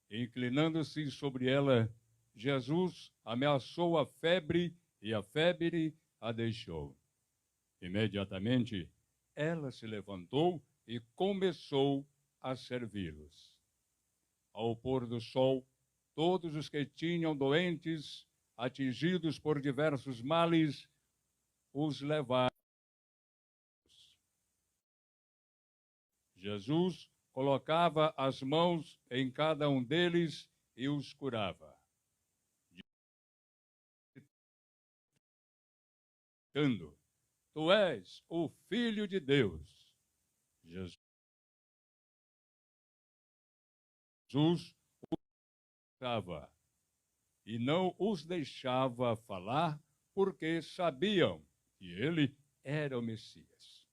Inclinando-se sobre ela, Jesus ameaçou a febre e a febre a deixou. Imediatamente, ela se levantou e começou a servi-los. Ao pôr do sol, todos os que tinham doentes, atingidos por diversos males, os levaram. Jesus colocava as mãos em cada um deles e os curava. Gritando: Tu és o Filho de Deus. Jesus os curava e não os deixava falar, porque sabiam que ele era o Messias.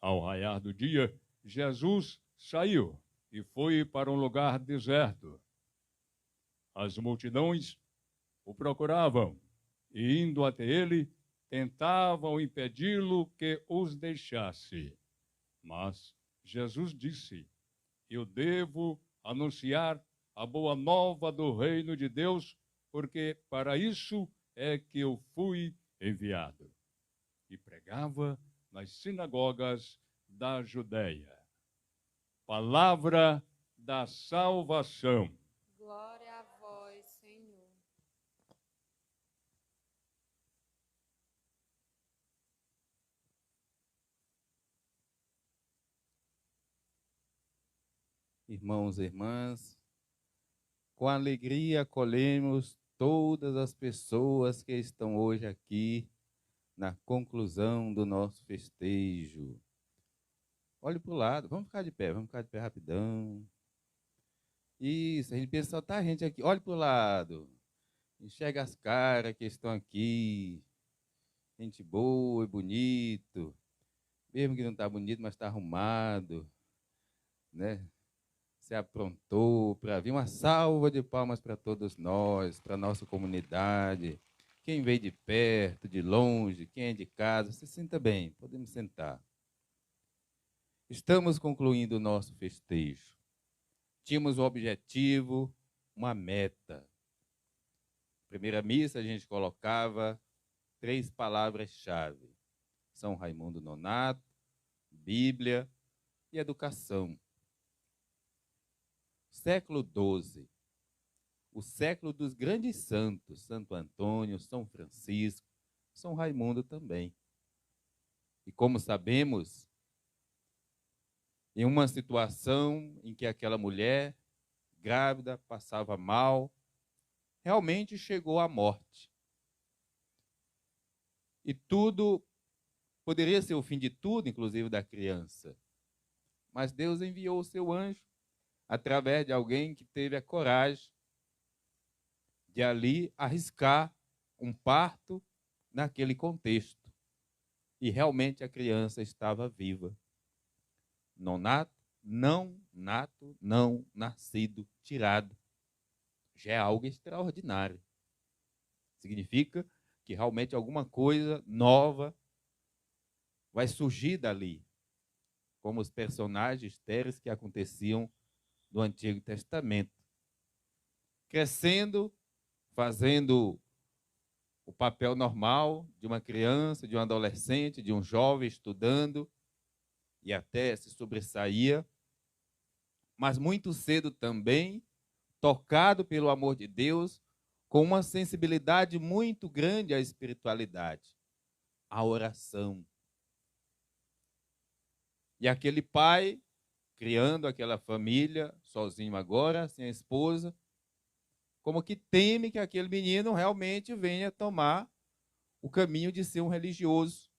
Ao raiar do dia, Jesus saiu e foi para um lugar deserto. As multidões o procuravam e, indo até ele, tentavam impedi-lo que os deixasse. Mas Jesus disse: Eu devo anunciar a boa nova do reino de Deus, porque para isso é que eu fui enviado. E pregava nas sinagogas da Judéia. Palavra da salvação. Glória a vós, Senhor. Irmãos e irmãs, com alegria acolhemos todas as pessoas que estão hoje aqui na conclusão do nosso festejo. Olhe para o lado, vamos ficar de pé rapidão. Isso, a gente pensa só tá a gente aqui. Olhe para o lado, enxerga as caras que estão aqui. Gente boa e bonito, mesmo que não está bonito, mas está arrumado, né? Se aprontou para vir. Uma salva de palmas para todos nós, para a nossa comunidade. Quem veio de perto, de longe, quem é de casa, se sinta bem, podemos sentar. Estamos concluindo o nosso festejo. Tínhamos um objetivo, uma meta. Primeira missa a gente colocava 3 palavras-chave: São Raimundo Nonato, Bíblia e educação. Século XII, o século dos grandes santos, Santo Antônio, São Francisco, São Raimundo também. E como sabemos, em uma situação em que aquela mulher grávida passava mal, realmente chegou à morte. E tudo poderia ser o fim de tudo, inclusive da criança. Mas Deus enviou o seu anjo através de alguém que teve a coragem de ali arriscar um parto naquele contexto. E realmente a criança estava viva. Não nato, não nascido, tirado. Já é algo extraordinário. Significa que realmente alguma coisa nova vai surgir dali, como os personagens estéreis que aconteciam no Antigo Testamento. Crescendo, fazendo o papel normal de uma criança, de um adolescente, de um jovem estudando, e até se sobressaía, mas muito cedo também, tocado pelo amor de Deus, com uma sensibilidade muito grande à espiritualidade, à oração. E aquele pai, criando aquela família, sozinho agora, sem a esposa, como que teme que aquele menino realmente venha tomar o caminho de ser um religioso.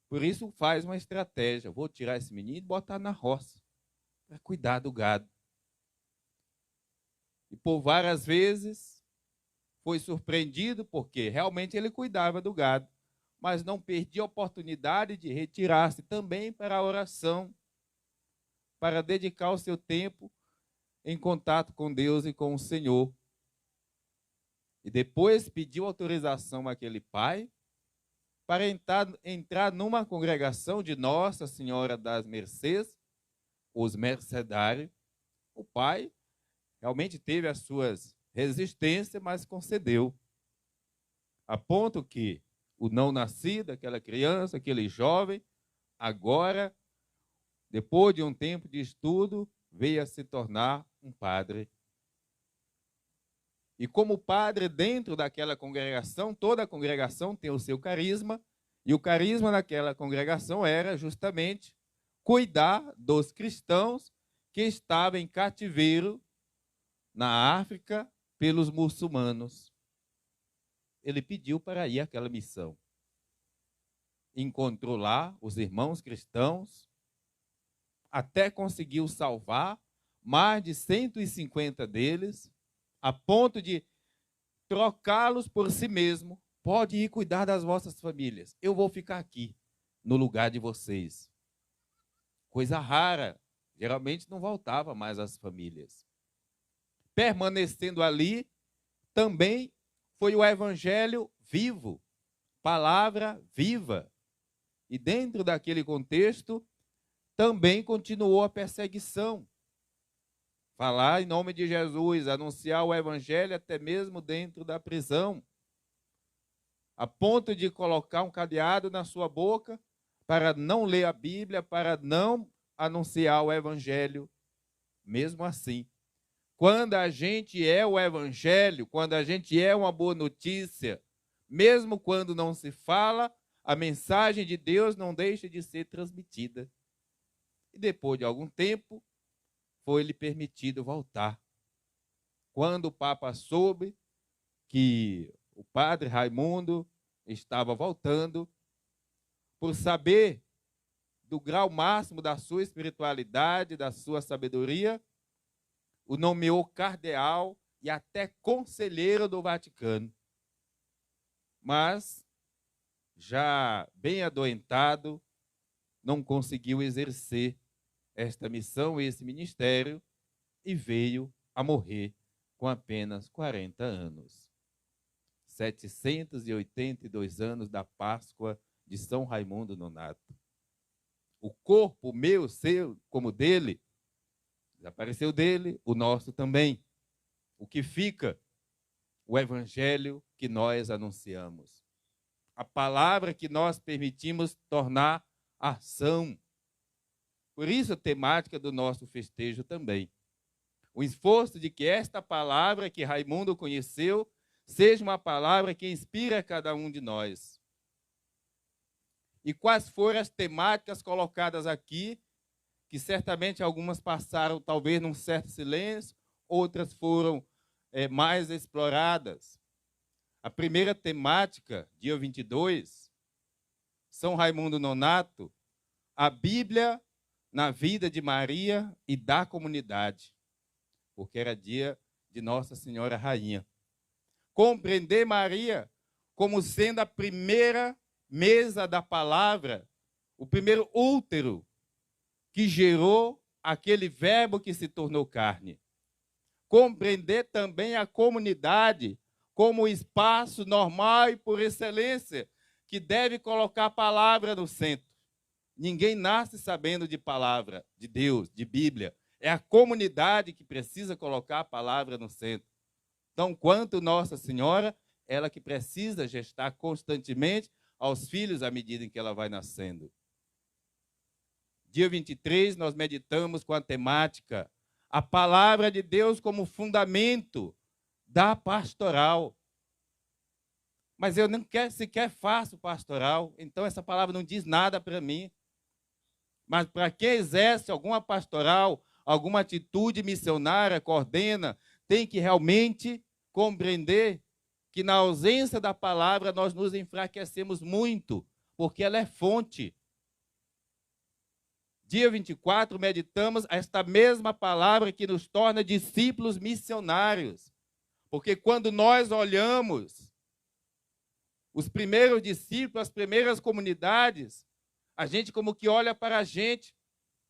Por isso faz uma estratégia: vou tirar esse menino e botar na roça, para cuidar do gado. E por várias vezes foi surpreendido, porque realmente ele cuidava do gado, mas não perdia a oportunidade de retirar-se também para a oração, para dedicar o seu tempo em contato com Deus e com o Senhor. E depois pediu autorização àquele pai para entrar numa congregação de Nossa Senhora das Mercês, os mercedários, O pai realmente teve as suas resistências, mas concedeu. A ponto que o não nascido, aquela criança, aquele jovem, agora, depois de um tempo de estudo, veio a se tornar um padre. E como padre dentro daquela congregação, toda a congregação tem o seu carisma, e o carisma daquela congregação era justamente cuidar dos cristãos que estavam em cativeiro na África pelos muçulmanos. Ele pediu para ir àquela missão. Encontrou lá os irmãos cristãos, até conseguiu salvar mais de 150 deles, a ponto de trocá-los por si mesmo. Pode ir cuidar das vossas famílias. Eu vou ficar aqui, no lugar de vocês. Coisa rara. Geralmente não voltava mais às famílias. Permanecendo ali, também foi o evangelho vivo, palavra viva. E dentro daquele contexto, também continuou a perseguição. Falar em nome de Jesus, anunciar o evangelho até mesmo dentro da prisão, a ponto de colocar um cadeado na sua boca para não ler a Bíblia, para não anunciar o evangelho. Mesmo assim, quando a gente é o evangelho, quando a gente é uma boa notícia, mesmo quando não se fala, a mensagem de Deus não deixa de ser transmitida. E depois de algum tempo, foi-lhe permitido voltar. Quando o Papa soube que o padre Raimundo estava voltando, por saber do grau máximo da sua espiritualidade, da sua sabedoria, o nomeou cardeal e até conselheiro do Vaticano. Mas, já bem adoentado, não conseguiu exercer esta missão, esse ministério, e veio a morrer com apenas 40 anos. 782 anos da Páscoa de São Raimundo Nonato. O corpo meu, seu, como dele, desapareceu dele, o nosso também. O que fica? O evangelho que nós anunciamos. A palavra que nós permitimos tornar ação. Por isso a temática do nosso festejo também. O esforço de que esta palavra que Raimundo conheceu seja uma palavra que inspira cada um de nós. E quais foram as temáticas colocadas aqui, que certamente algumas passaram talvez num certo silêncio, outras foram mais exploradas. A primeira temática, dia 22, São Raimundo Nonato, a Bíblia na vida de Maria e da comunidade, porque era dia de Nossa Senhora Rainha. Compreender Maria como sendo a primeira mesa da palavra, o primeiro útero que gerou aquele verbo que se tornou carne. Compreender também a comunidade como o espaço normal e por excelência que deve colocar a palavra no centro. Ninguém nasce sabendo de palavra, de Deus, de Bíblia. É a comunidade que precisa colocar a palavra no centro. Então, quanto Nossa Senhora, ela que precisa gestar constantemente aos filhos à medida em que ela vai nascendo. Dia 23, nós meditamos com a temática a palavra de Deus como fundamento da pastoral. Mas eu não sequer faço pastoral, então essa palavra não diz nada para mim. Mas para quem exerce alguma pastoral, alguma atitude missionária, coordena, tem que realmente compreender que na ausência da palavra nós nos enfraquecemos muito, porque ela é fonte. Dia 24, meditamos esta mesma palavra que nos torna discípulos missionários. Porque quando nós olhamos os primeiros discípulos, as primeiras comunidades, a gente como que olha para a gente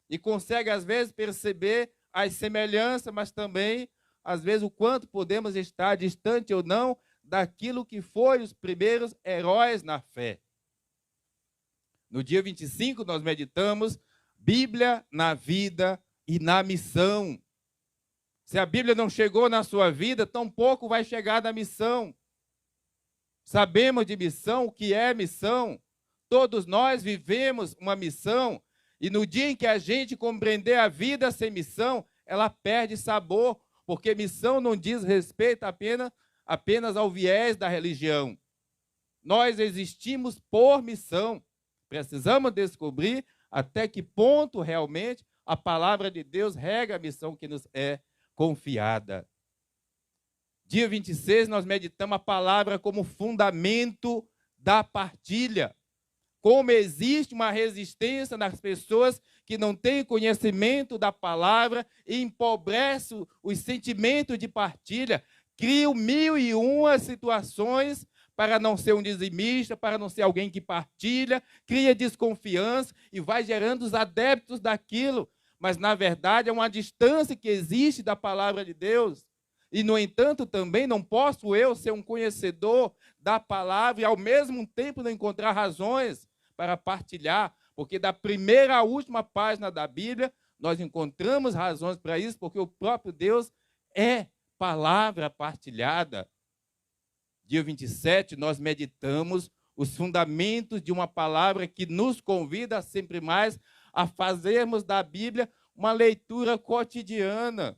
e consegue, às vezes, perceber as semelhanças, mas também, às vezes, o quanto podemos estar distante ou não daquilo que foi os primeiros heróis na fé. No dia 25, nós meditamos Bíblia na vida e na missão. Se a Bíblia não chegou na sua vida, tampouco vai chegar na missão. Sabemos de missão, o que é missão. Todos nós vivemos uma missão. E no dia em que a gente compreender a vida sem missão, ela perde sabor, porque missão não diz respeito apenas ao viés da religião. Nós existimos por missão. Precisamos descobrir até que ponto realmente a palavra de Deus rega a missão que nos é confiada. Dia 26, nós meditamos a palavra como fundamento da partilha. Como existe uma resistência nas pessoas que não têm conhecimento da palavra e empobrece os sentimentos de partilha, criam 1001 situações para não ser um dizimista, para não ser alguém que partilha, cria desconfiança e vai gerando os adeptos daquilo. Mas, na verdade, é uma distância que existe da palavra de Deus. E, no entanto, também não posso eu ser um conhecedor da palavra e, ao mesmo tempo, não encontrar razões para partilhar, porque da primeira à última página da Bíblia, nós encontramos razões para isso, porque o próprio Deus é palavra partilhada. Dia 27, nós meditamos os fundamentos de uma palavra que nos convida sempre mais a fazermos da Bíblia uma leitura cotidiana.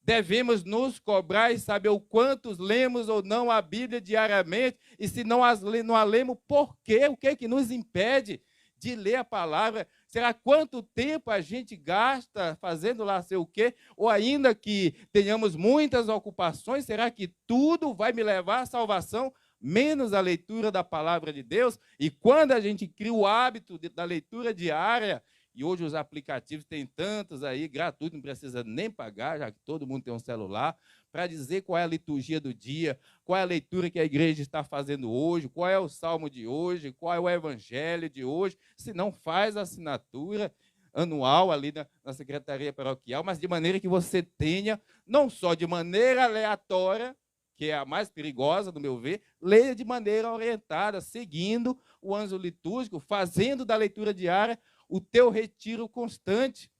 Devemos nos cobrar e saber o quantos lemos ou não a Bíblia diariamente, e se não a lemos, por quê? O que é que nos impede de ler a palavra? Será quanto tempo a gente gasta fazendo lá sei o quê? Ou ainda que tenhamos muitas ocupações, será que tudo vai me levar à salvação, menos a leitura da palavra de Deus? E quando a gente cria o hábito da leitura diária, e hoje os aplicativos têm tantos aí, gratuito, não precisa nem pagar, já que todo mundo tem um celular, para dizer qual é a liturgia do dia, qual é a leitura que a igreja está fazendo hoje, qual é o salmo de hoje, qual é o evangelho de hoje. Se não, faz a assinatura anual ali na secretaria paroquial, mas de maneira que você tenha, não só de maneira aleatória, que é a mais perigosa, no meu ver, leia de maneira orientada, seguindo o anjo litúrgico, fazendo da leitura diária o teu retiro constante.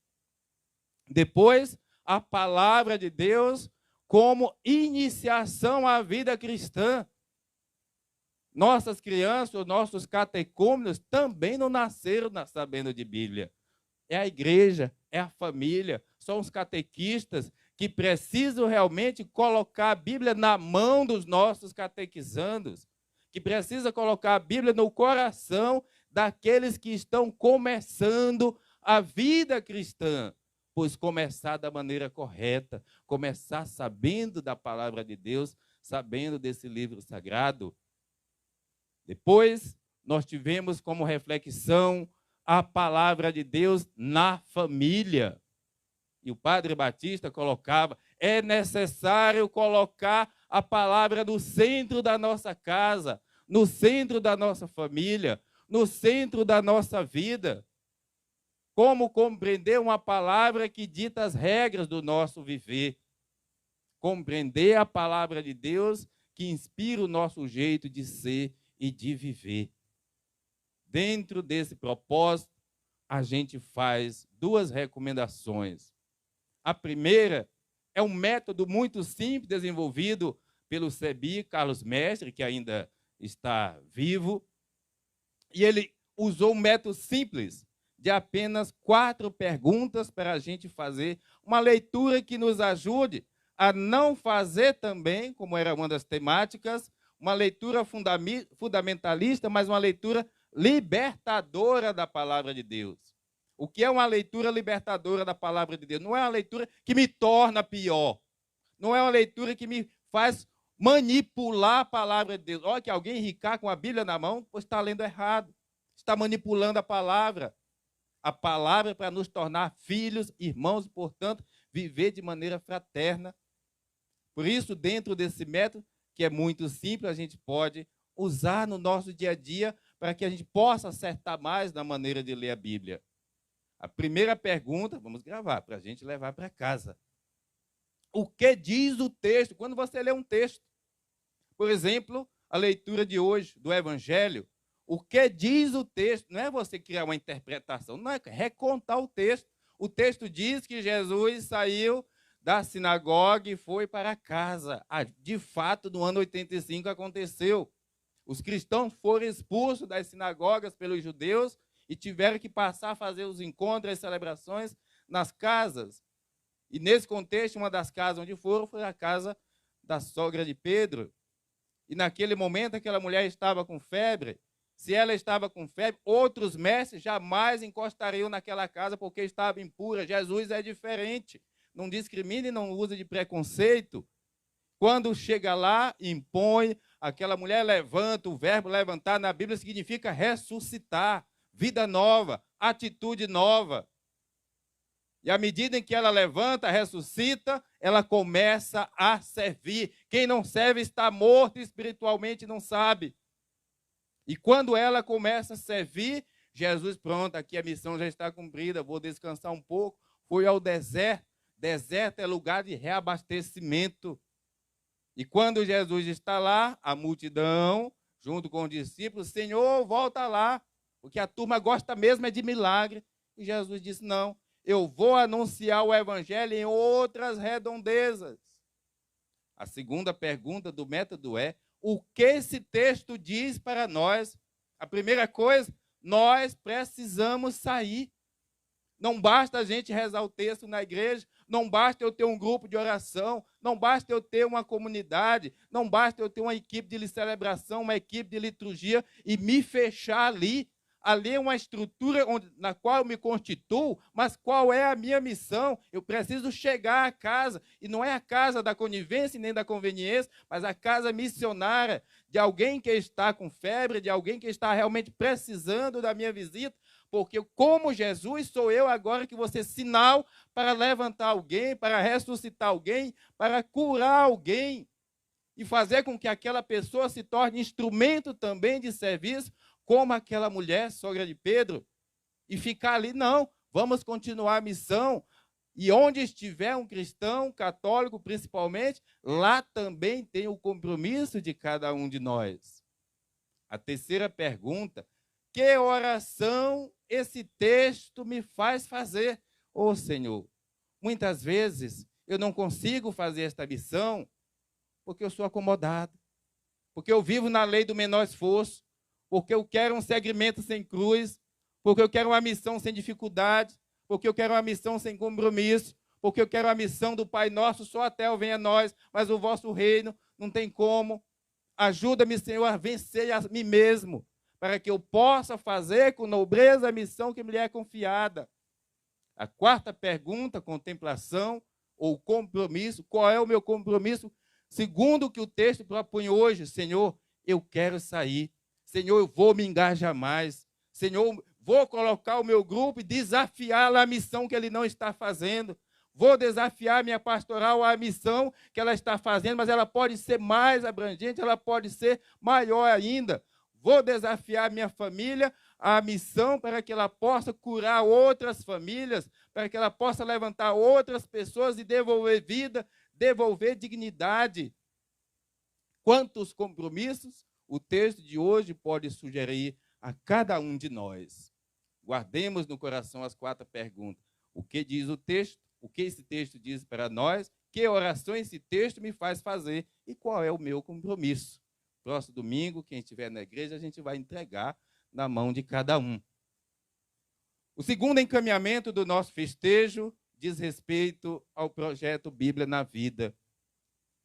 Depois, a palavra de Deus como iniciação à vida cristã. Nossas crianças, nossos catecúmenos também não nasceram sabendo de Bíblia. É a igreja, é a família, são os catequistas que precisam realmente colocar a Bíblia na mão dos nossos catequizandos, que precisa colocar a Bíblia no coração daqueles que estão começando a vida cristã, pois começar da maneira correta, começar sabendo da palavra de Deus, sabendo desse livro sagrado. Depois, nós tivemos como reflexão a palavra de Deus na família. E o Padre Batista colocava, é necessário colocar a palavra no centro da nossa casa, no centro da nossa família, no centro da nossa vida. Como compreender uma palavra que dita as regras do nosso viver. Compreender a palavra de Deus que inspira o nosso jeito de ser e de viver. Dentro desse propósito, a gente faz duas recomendações. A primeira é um método muito simples desenvolvido pelo CEBI, Carlos Mestre, que ainda está vivo, e ele usou um método simples de apenas 4 perguntas para a gente fazer uma leitura que nos ajude a não fazer também, como era uma das temáticas, uma leitura fundamentalista, mas uma leitura libertadora da palavra de Deus. O que é uma leitura libertadora da palavra de Deus? Não é uma leitura que me torna pior. Não é uma leitura que me faz manipular a palavra de Deus. Olha, que alguém ricar com a Bíblia na mão, pois está lendo errado. Está manipulando a palavra. A palavra é para nos tornar filhos, irmãos, e, portanto, viver de maneira fraterna. Por isso, dentro desse método, que é muito simples, a gente pode usar no nosso dia a dia para que a gente possa acertar mais na maneira de ler a Bíblia. A primeira pergunta, vamos gravar, para a gente levar para casa. O que diz o texto? Quando você lê um texto, por exemplo, a leitura de hoje do Evangelho, o que diz o texto? Não é você criar uma interpretação, não é recontar o texto. O texto diz que Jesus saiu da sinagoga e foi para casa. De fato, no ano 85 aconteceu. Os cristãos foram expulsos das sinagogas pelos judeus e tiveram que passar a fazer os encontros e as celebrações nas casas. E nesse contexto, uma das casas onde foram foi a casa da sogra de Pedro. E naquele momento aquela mulher estava com febre. Se ela estava com febre, outros mestres jamais encostariam naquela casa porque estava impura. Jesus é diferente. Não discrimina e não usa de preconceito. Quando chega lá, impõe, aquela mulher levanta, o verbo levantar na Bíblia significa ressuscitar, vida nova, atitude nova. E à medida em que ela levanta, ressuscita, ela começa a servir. Quem não serve está morto espiritualmente, não sabe. E quando ela começa a servir, Jesus, pronto, aqui a missão já está cumprida, vou descansar um pouco. Foi ao deserto. Deserto é lugar de reabastecimento. E quando Jesus está lá, a multidão, junto com os discípulos, Senhor, volta lá, porque a turma gosta mesmo é de milagre. E Jesus disse, não, eu vou anunciar o evangelho em outras redondezas. A segunda pergunta do método é, o que esse texto diz para nós? A primeira coisa, nós precisamos sair. Não basta a gente rezar o texto na igreja, não basta eu ter um grupo de oração, não basta eu ter uma comunidade, não basta eu ter uma equipe de celebração, uma equipe de liturgia e me fechar ali. Ali é uma estrutura na qual eu me constituo, mas qual é a minha missão? Eu preciso chegar à casa, e não é a casa da conivência nem da conveniência, mas a casa missionária de alguém que está com febre, de alguém que está realmente precisando da minha visita, porque como Jesus sou eu agora que vou ser sinal para levantar alguém, para ressuscitar alguém, para curar alguém e fazer com que aquela pessoa se torne instrumento também de serviço, como aquela mulher, sogra de Pedro, e ficar ali, não, vamos continuar a missão. E onde estiver um cristão, católico principalmente, lá também tem o compromisso de cada um de nós. A terceira pergunta, que oração esse texto me faz fazer? Ô Senhor, muitas vezes eu não consigo fazer esta missão porque eu sou acomodado, porque eu vivo na lei do menor esforço, porque eu quero um segmento sem cruz, porque eu quero uma missão sem dificuldade, porque eu quero uma missão sem compromisso, porque eu quero a missão do Pai Nosso, só até o venha a nós, mas o vosso reino não tem como. Ajuda-me, Senhor, a vencer a mim mesmo, para que eu possa fazer com nobreza a missão que me é confiada. A quarta pergunta, contemplação ou compromisso. Qual é o meu compromisso? Segundo o que o texto propõe hoje, Senhor, eu quero sair. Senhor, eu vou me engajar mais. Senhor, vou colocar o meu grupo e desafiá-la à missão que ele não está fazendo. Vou desafiar minha pastoral à missão que ela está fazendo, mas ela pode ser mais abrangente, ela pode ser maior ainda. Vou desafiar minha família à missão para que ela possa curar outras famílias, para que ela possa levantar outras pessoas e devolver vida, devolver dignidade. Quantos compromissos o texto de hoje pode sugerir a cada um de nós? Guardemos no coração as quatro perguntas. O que diz o texto? O que esse texto diz para nós? Que oração esse texto me faz fazer? E qual é o meu compromisso? Próximo domingo, quem estiver na igreja, a gente vai entregar na mão de cada um. O segundo encaminhamento do nosso festejo diz respeito ao projeto Bíblia na Vida.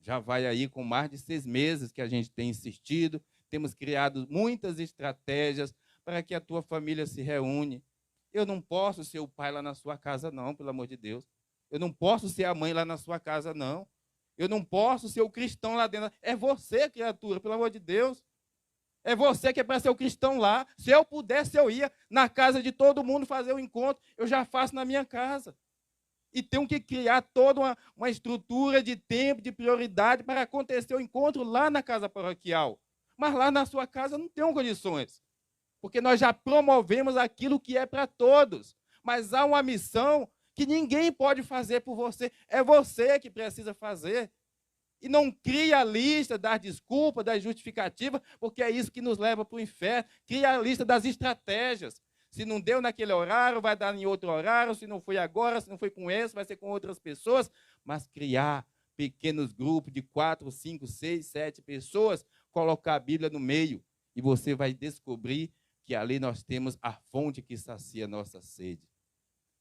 Já vai aí com mais de 6 meses que a gente tem insistido, temos criado muitas estratégias para que a tua família se reúne. Eu não posso ser o pai lá na sua casa, não, pelo amor de Deus. Eu não posso ser a mãe lá na sua casa, não. Eu não posso ser o cristão lá dentro. É você, criatura, pelo amor de Deus. É você que é para ser o cristão lá. Se eu pudesse, eu ia na casa de todo mundo fazer o encontro. Eu já faço na minha casa. E tenho que criar toda uma estrutura de tempo, de prioridade para acontecer o encontro lá na casa paroquial. Mas lá na sua casa não tenho condições. Porque nós já promovemos aquilo que é para todos. Mas há uma missão que ninguém pode fazer por você. É você que precisa fazer. E não cria a lista das desculpas, das justificativas, porque é isso que nos leva para o inferno. Cria a lista das estratégias. Se não deu naquele horário, vai dar em outro horário. Se não foi agora, se não foi com esse, vai ser com outras pessoas. Mas criar pequenos grupos de 4, 5, 6, 7 pessoas, colocar a Bíblia no meio. E você vai descobrir que ali nós temos a fonte que sacia a nossa sede.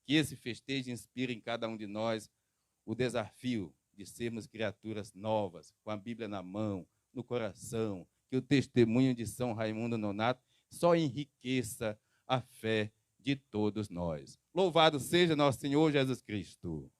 Que esse festejo inspire em cada um de nós o desafio de sermos criaturas novas, com a Bíblia na mão, no coração, que o testemunho de São Raimundo Nonato só enriqueça a fé de todos nós. Louvado seja nosso Senhor Jesus Cristo.